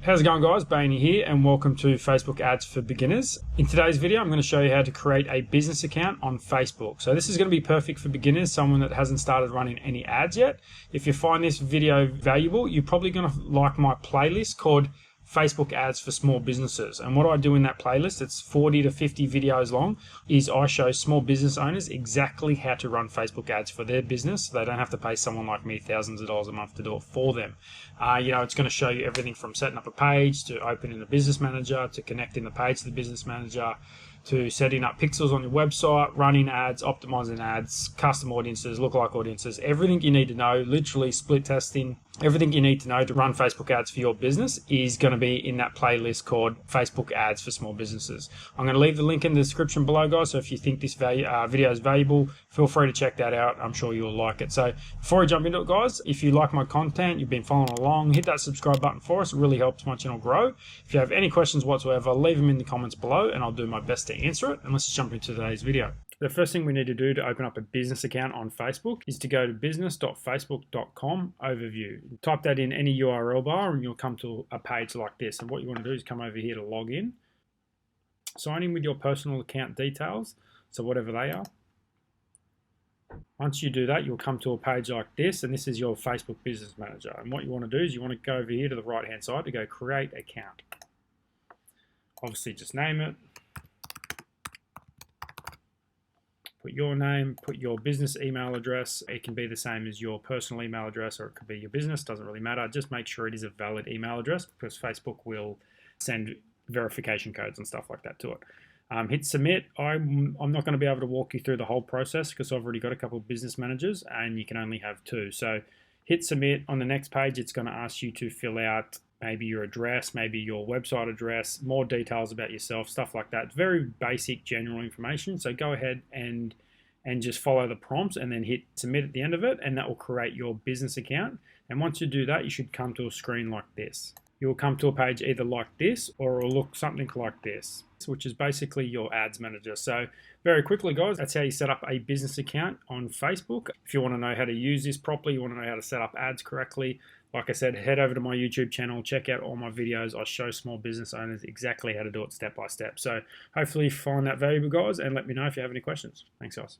How's it going, guys? Bainey here and welcome to Facebook Ads for Beginners. In today's video, I'm going to show you how to create a business account on Facebook. So this is going to be perfect for beginners, someone that hasn't started running any ads yet. If you find this video valuable, you're probably going to like my playlist called Facebook Ads for Small Businesses. And what I do in that playlist, it's 40 to 50 videos long, is I show small business owners exactly how to run Facebook ads for their business so they don't have to pay someone like me thousands of dollars a month to do it for them. It's going to show you everything from setting up a page to opening a business manager to connecting the page to the business manager to setting up pixels on your website, running ads, optimizing ads, custom audiences, lookalike audiences, everything you need to know, literally split testing, everything you need to know to run Facebook ads for your business is going to be in that playlist called Facebook Ads for Small Businesses. I'm going to leave the link in the description below, guys, so if you think this video is valuable, feel free to check that out. I'm sure you'll like it. So before I jump into it, guys, if you like my content, you've been following along, hit that subscribe button for us. It really helps my channel grow. If you have any questions whatsoever, leave them in the comments below and I'll do my best to answer it. And let's jump into today's video. The first thing we need to do to open up a business account on Facebook is to go to business.facebook.com overview. Type that in any URL bar and you'll come to a page like this. And what you want to do is come over here to log in. Sign in with your personal account details, so whatever they are. Once you do that, you'll come to a page like this, and this is your Facebook Business Manager. And what you want to do is you want to go over here to the right-hand side to go create account. Obviously, just name it. Put your name, put your business email address. It can be the same as your personal email address or it could be your business, doesn't really matter. Just make sure it is a valid email address because Facebook will send verification codes and stuff like that to it. Hit submit. I'm not going to be able to walk you through the whole process because I've already got a couple of business managers and you can only have two. So hit submit. On the next page, it's going to ask you to fill out maybe your address, maybe your website address, more details about yourself, stuff like that. It's very basic general information. So go ahead and just follow the prompts and then hit submit at the end of it, and that will create your business account. And once you do that, you should come to a screen like this. You'll come to a page either like this or it will look something like this, which is basically your ads manager. So very quickly, guys, that's how you set up a business account on Facebook. If you want to know how to use this properly, you want to know how to set up ads correctly, like I said, head over to my YouTube channel, check out all my videos. I show small business owners exactly how to do it step by step. So hopefully you find that valuable, guys, and let me know if you have any questions. Thanks, guys.